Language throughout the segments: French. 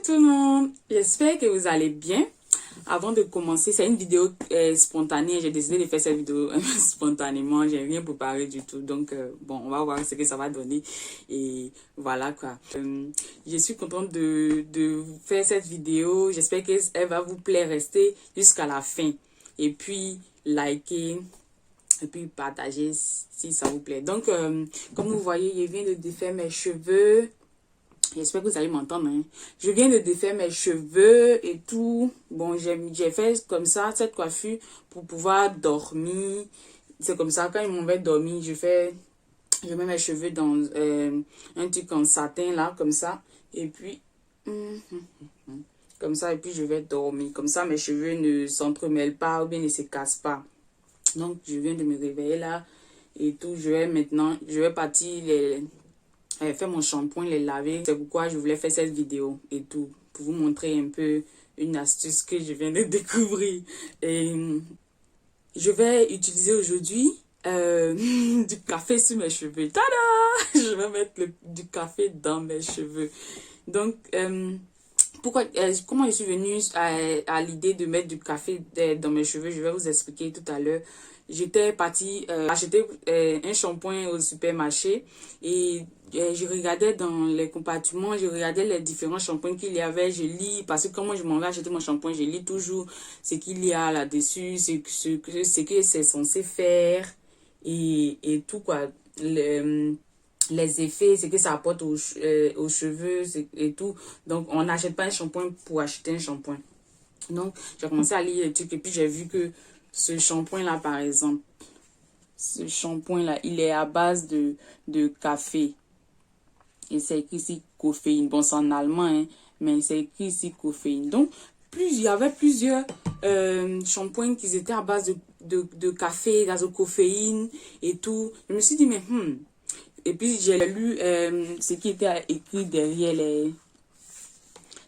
tout le monde, j'espère que vous allez bien. Avant de commencer, c'est une vidéo spontanée, j'ai décidé de faire cette vidéo spontanément, j'ai rien préparé du tout, donc bon, on va voir ce que ça va donner et voilà quoi. Je suis contente de faire cette vidéo, j'espère qu'elle va vous plaire, restez jusqu'à la fin et puis likez et puis partager si ça vous plaît. Donc comme vous voyez, je viens de défaire mes cheveux. J'espère que vous allez m'entendre. Hein. Je viens de défaire mes cheveux et tout. Bon, j'ai fait comme ça, cette coiffure, pour pouvoir dormir. C'est comme ça, quand ils m'ont fait dormir, je mets mes cheveux dans un truc en satin, là, comme ça. Et puis, comme ça, et puis je vais dormir. Comme ça, mes cheveux ne s'entremêlent pas ou bien ne se cassent pas. Donc, je viens de me réveiller là et tout. Je vais partir faire mon shampoing, les laver. C'est pourquoi je voulais faire cette vidéo et tout, pour vous montrer un peu une astuce que je viens de découvrir. Et je vais utiliser aujourd'hui du café sur mes cheveux. Tada! Je vais mettre du café dans mes cheveux. Donc, comment je suis venue à l'idée de mettre du café dans mes cheveux, je vais vous expliquer tout à l'heure. J'étais partie acheter un shampoing au supermarché et je regardais dans les compartiments, je regardais les différents shampoings qu'il y avait, je lis, parce que quand moi je m'en vais acheter mon shampoing, je lis toujours ce qu'il y a là-dessus, ce que c'est censé faire et tout quoi. Les effets, ce que ça apporte aux cheveux et tout. Donc, on n'achète pas un shampoing pour acheter un shampoing. Donc, j'ai commencé à lire les trucs et puis j'ai vu que ce shampoing-là, par exemple, ce shampoing-là, il est à base de café. Et c'est écrit ici caféine. Bon, c'est en allemand, hein, mais c'est écrit ici caféine. Donc, il y avait plusieurs shampoings qui étaient à base de café, gazocaféine et tout. Je me suis dit, mais et puis, j'ai lu ce qui était écrit derrière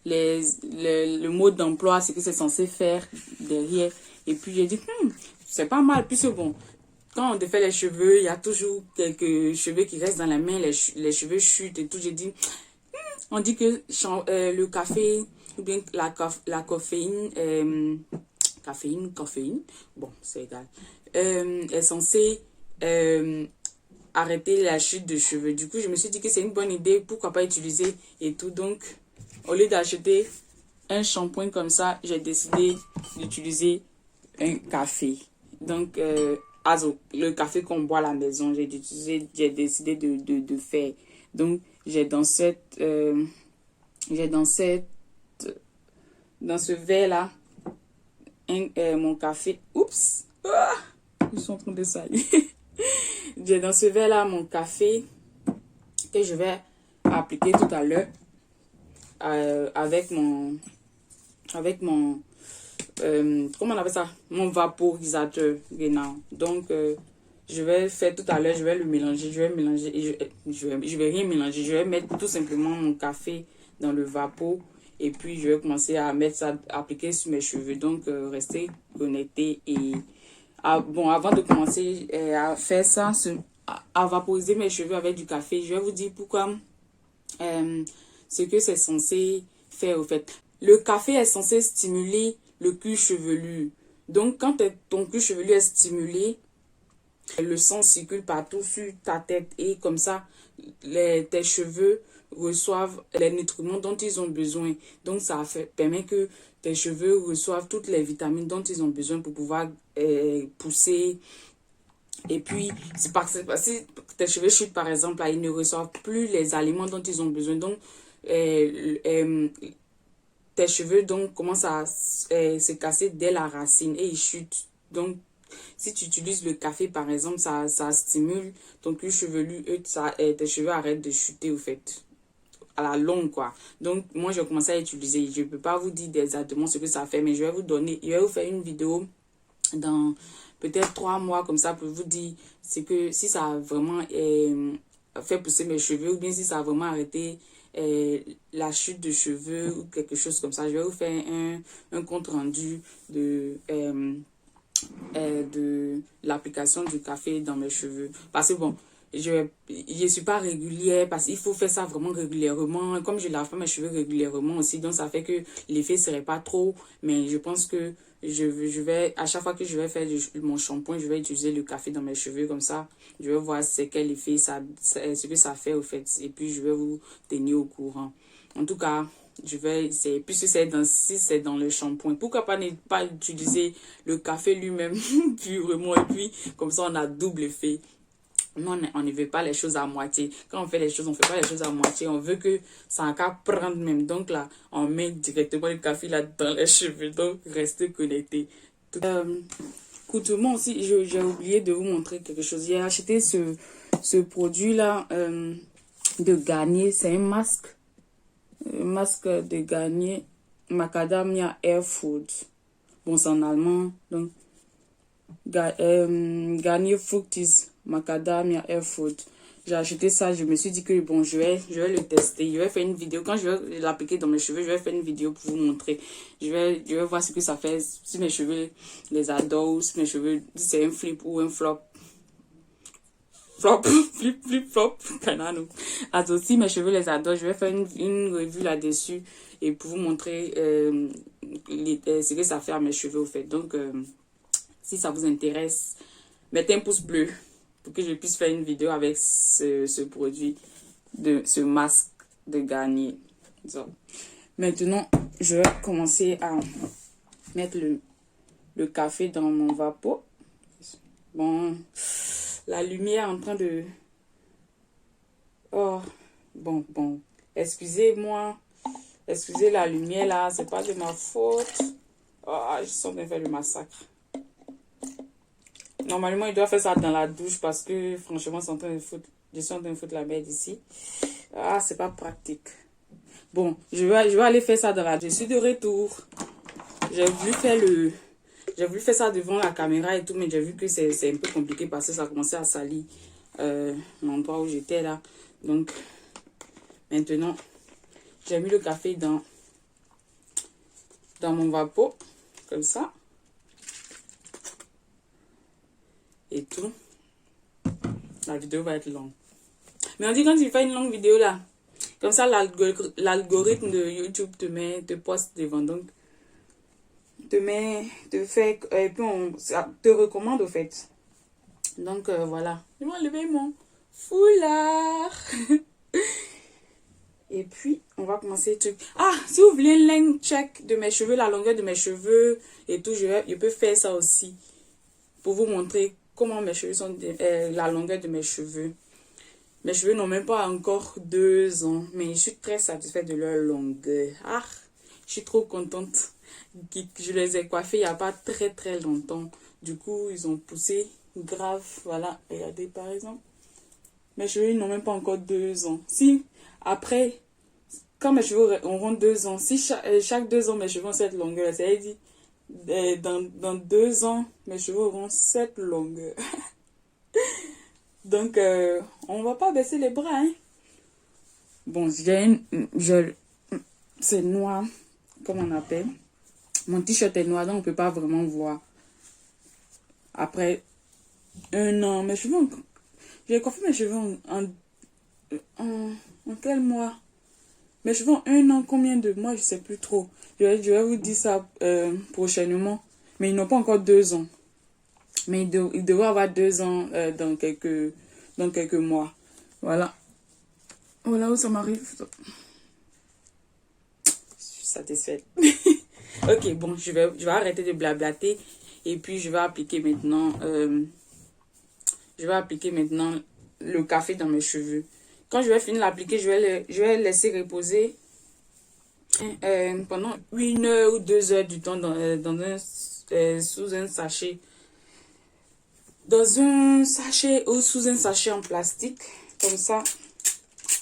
le mot d'emploi, ce que c'est censé faire derrière. Et puis, j'ai dit, c'est pas mal. Puis, c'est bon. Quand on défait les cheveux, il y a toujours quelques cheveux qui restent dans la main, les cheveux chutent et tout. J'ai dit, on dit que le café ou bien la caféine, caféine, bon, c'est égal, est censé arrêter la chute de cheveux. Du coup, je me suis dit que c'est une bonne idée, pourquoi pas utiliser et tout. Donc, au lieu d'acheter un shampoing comme ça, j'ai décidé d'utiliser un café. Donc, le café qu'on boit à la maison, j'ai décidé de faire. Donc, j'ai dans ce verre-là, mon café. Oups! Ah, ils sont en train de salir. J'ai dans ce verre-là mon café que je vais appliquer tout à l'heure avec mon comment on appelle ça? Mon vaporisateur. Genau. Donc, je vais faire tout à l'heure, je vais le mélanger, je vais mélanger et je vais rien mélanger. Je vais mettre tout simplement mon café dans le vapeau et puis je vais commencer à mettre ça, appliquer sur mes cheveux. Donc, restez connectés et bon, avant de commencer à faire ça, à vaporiser mes cheveux avec du café, je vais vous dire pourquoi, ce que c'est censé faire au fait. Le café est censé stimuler le cuir chevelu. Donc, quand ton cuir chevelu est stimulé, le sang circule partout sur ta tête et comme ça, tes cheveux reçoivent les nutriments dont ils ont besoin. Donc, ça permet que tes cheveux reçoivent toutes les vitamines dont ils ont besoin pour pouvoir pousser. Et puis, c'est parce que si tes cheveux chutent, par exemple, là, ils ne reçoivent plus les aliments dont ils ont besoin. Donc, tes cheveux donc commencent à se casser dès la racine et ils chutent. Donc, si tu utilises le café, par exemple, ça stimule ton cuir chevelu et tes cheveux arrêtent de chuter, au fait, à la longue, quoi. Donc, moi, j'ai commencé à utiliser. Je ne peux pas vous dire exactement ce que ça fait, mais je vais vous faire une vidéo dans peut-être 3 mois, comme ça, pour vous dire si ça a vraiment fait pousser mes cheveux ou bien si ça a vraiment arrêté la chute de cheveux ou quelque chose comme ça. Je vais vous faire un compte rendu de l'application du café dans mes cheveux. Parce que bon, je suis pas régulière parce qu'il faut faire ça vraiment régulièrement. Comme je lave pas mes cheveux régulièrement aussi, donc ça fait que l'effet serait pas trop. Mais je pense que je vais, à chaque fois que je vais faire mon shampoing, je vais utiliser le café dans mes cheveux comme ça. Je vais voir c'est quel effet ce que ça fait au fait. Et puis je vais vous tenir au courant. En tout cas, puisque si c'est dans le shampoing, pourquoi pas ne pas utiliser le café lui-même purement et puis comme ça on a double effet. Non, on ne veut pas les choses à moitié. Quand on fait les choses, on ne fait pas les choses à moitié. On veut que ça en cas prendre même. Donc là, on met directement le café là dans les cheveux. Donc, restez connectés. Écoute-moi aussi, j'ai oublié de vous montrer quelque chose. J'ai acheté ce produit-là de Garnier. C'est un masque. Un masque de Garnier. Macadamia Air Food. Bon, c'est en allemand. Donc, Garnier Fructis Macadamia Air Food. J'ai acheté ça, je me suis dit que bon, je vais le tester. Je vais faire une vidéo. Quand je vais l'appliquer dans mes cheveux, je vais faire une vidéo pour vous montrer. Je vais voir ce que ça fait, si mes cheveux les adorent, si mes cheveux, si c'est un flip ou un flop. Flip, flop, canano. Alors, si mes cheveux les adorent, je vais faire une revue là-dessus et pour vous montrer ce que ça fait à mes cheveux au fait. Donc, si ça vous intéresse, mettez un pouce bleu pour que je puisse faire une vidéo avec ce produit, ce masque de Garnier. Donc, maintenant, je vais commencer à mettre le café dans mon vapeau. Bon, la lumière est en train de... Oh, bon. Excusez-moi. Excusez la lumière là, c'est pas de ma faute. Oh, je sens bien faire le massacre. Normalement, il doit faire ça dans la douche parce que, franchement, je suis en train de foutre la merde ici. Ah, c'est pas pratique. Bon, je vais aller faire ça dans la douche. Je suis de retour. J'ai voulu faire ça devant la caméra et tout, mais j'ai vu que c'est un peu compliqué parce que ça a commencé à salir l'endroit où j'étais là. Donc, maintenant, j'ai mis le café dans mon vapeau, comme ça. Et tout. La vidéo va être longue. Mais on dit quand tu fais une longue vidéo là, comme ça l'algorithme de YouTube te poste devant. Donc, et puis ça te recommande au fait. Donc voilà. Je vais enlever mon foulard. Et puis, on va commencer le truc. Ah, si vous voulez un length check de mes cheveux, la longueur de mes cheveux et tout, je peux faire ça aussi. Pour vous montrer comment mes cheveux sont, la longueur de mes cheveux. Mes cheveux n'ont même pas encore 2 ans, mais je suis très satisfaite de leur longueur. Ah, je suis trop contente. Je les ai coiffés il n'y a pas très longtemps. Du coup, ils ont poussé grave. Voilà, regardez par exemple. Mes cheveux n'ont même pas encore 2 ans. Si, après, quand mes cheveux auront 2 ans, si chaque 2 ans mes cheveux ont cette longueur, ça veut dire dans 2 ans, mes cheveux auront cette longueur. Donc, on va pas baisser les bras. Hein. Bon, c'est noir, comme on appelle. Mon t-shirt est noir, donc on peut pas vraiment voir. Après 1 an, mes cheveux, j'ai coiffé mes cheveux en quel mois? Mes cheveux ont 1 an, combien de mois? Je sais plus trop. Je vais vous dire ça prochainement. Mais ils n'ont pas encore 2 ans. Mais ils devraient avoir 2 ans dans quelques mois. Voilà. Voilà où ça m'arrive. Je suis satisfaite. Ok, bon, je vais arrêter de blablater. Et puis, je vais appliquer maintenant le café dans mes cheveux. Quand je vais finir d'appliquer, je vais laisser reposer pendant 1 heure ou 2 heures du temps sous un sachet. Dans un sachet ou sous un sachet en plastique. Comme ça,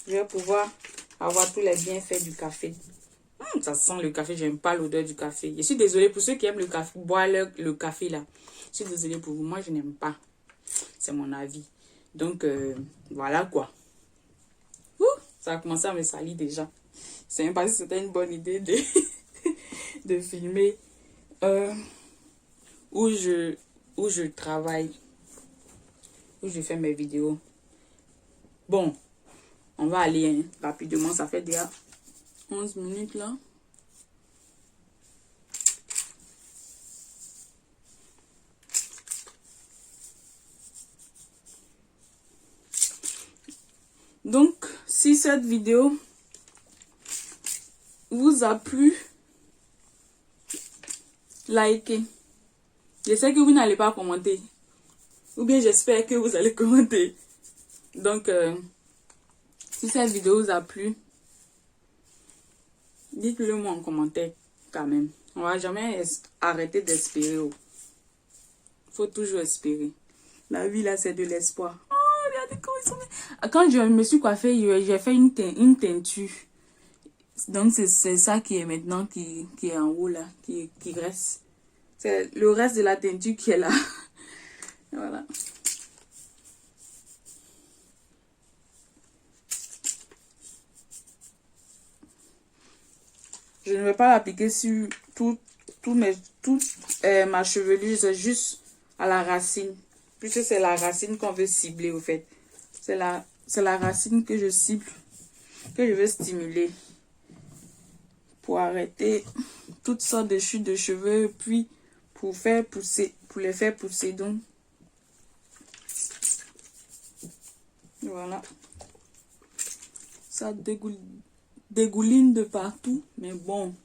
je vais pouvoir avoir tous les bienfaits du café. Ça sent le café, j'aime pas l'odeur du café. Je suis désolée pour ceux qui aiment le café, boire le café là. Je suis désolée pour vous, moi je n'aime pas. C'est mon avis. Donc, voilà quoi. Ça a commencé à me salir déjà. C'est même pas si c'était une bonne idée de filmer où je travaille, où je fais mes vidéos. Bon, on va aller rapidement. Ça fait déjà 11 minutes là. Donc, si cette vidéo vous a plu, likez. Je sais que vous n'allez pas commenter. Ou bien j'espère que vous allez commenter. Donc, si cette vidéo vous a plu, dites-le moi en commentaire quand même. On va jamais arrêter d'espérer. Il faut toujours espérer. La vie là, c'est de l'espoir. Oh, regardez comment ils sont. Quand je me suis coiffée, j'ai fait une teinture. Donc, c'est ça qui est maintenant, qui est en haut là, qui reste. C'est le reste de la teinture qui est là. Voilà. Je ne vais pas l'appliquer sur ma chevelure, c'est juste à la racine. Puisque c'est la racine qu'on veut cibler au fait. C'est la racine que je cible, que je veux stimuler. Pour arrêter toutes sortes de chutes de cheveux, puis pour les faire pousser. Donc, voilà. Ça dégouline de partout, mais bon.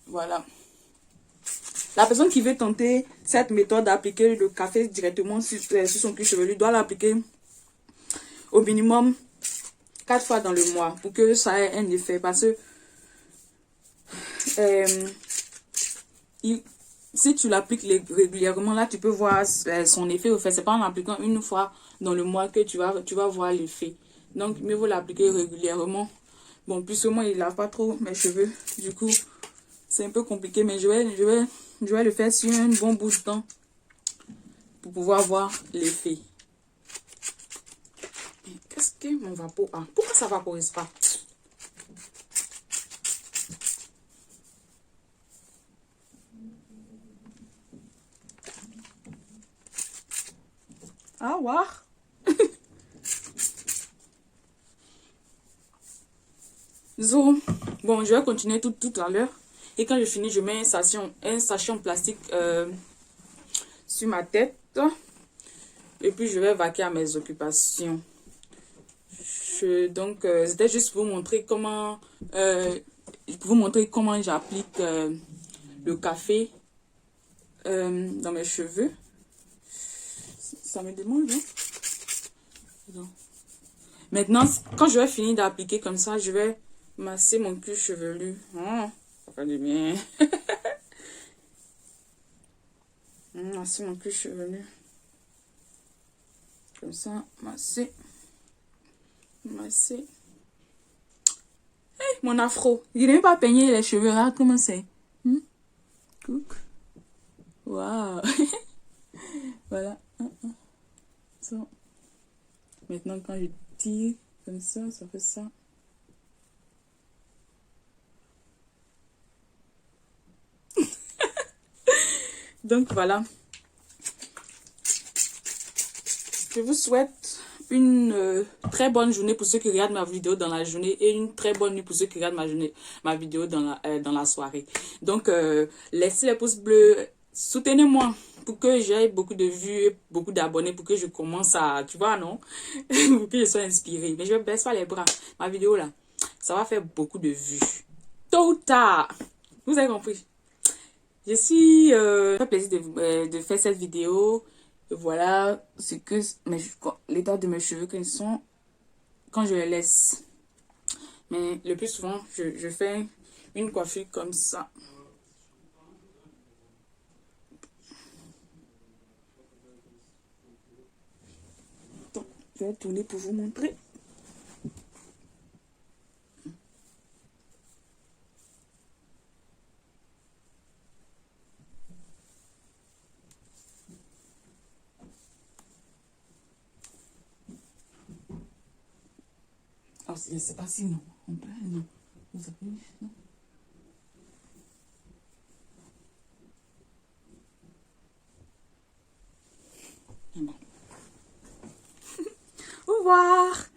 Voilà. La personne qui veut tenter cette méthode d'appliquer le café directement sur son cuir chevelu doit l'appliquer au minimum 4 fois dans le mois pour que ça ait un effet. Parce que si tu l'appliques régulièrement, là tu peux voir son effet au fait. C'est pas en appliquant une fois dans le mois que tu vas voir l'effet. Donc mieux vaut l'appliquer régulièrement. Bon, puisque moi il lave pas trop mes cheveux, du coup c'est un peu compliqué, mais je vais le faire sur un bon bout de temps pour pouvoir voir l'effet. Qu'est-ce que mon vapeur a? Pourquoi ça vaporise pas? Ah, ouais. Zo. Bon, je vais continuer tout à l'heure. Et quand je finis, je mets un sachet en plastique sur ma tête. Et puis, je vais vaquer à mes occupations. Donc, c'était juste pour vous montrer comment j'applique le café dans mes cheveux. Ça me démange, non? Maintenant, quand je vais finir d'appliquer comme ça, je vais masser mon cuir chevelu. Oh, ça fait du bien. Masser mon cuir chevelu. Comme ça, masser. Masser. Hey, mon afro. Il n'est pas peigné les cheveux. Regarde comment c'est. Coucou. Waouh. Voilà. So. Maintenant, quand je tire comme ça fait ça. Donc, voilà. Je vous souhaite une très bonne journée pour ceux qui regardent ma vidéo dans la journée et une très bonne nuit pour ceux qui regardent ma vidéo dans la soirée. Donc, laissez les pouces bleus, soutenez-moi pour que j'aie beaucoup de vues, beaucoup d'abonnés, pour que je commence à, tu vois, non? Pour que je sois inspirée. Mais je ne baisse pas les bras. Ma vidéo là, ça va faire beaucoup de vues. Tôt ou tard. Vous avez compris? Je suis ça fait plaisir de faire cette vidéo. Voilà ce que l'état de mes cheveux qu'ils sont quand je les laisse. Mais le plus souvent, je fais une coiffure comme ça. Donc, je vais tourner pour vous montrer. Oh, je ne sais pas si non. On peut, non. Vous avez, non. Au revoir.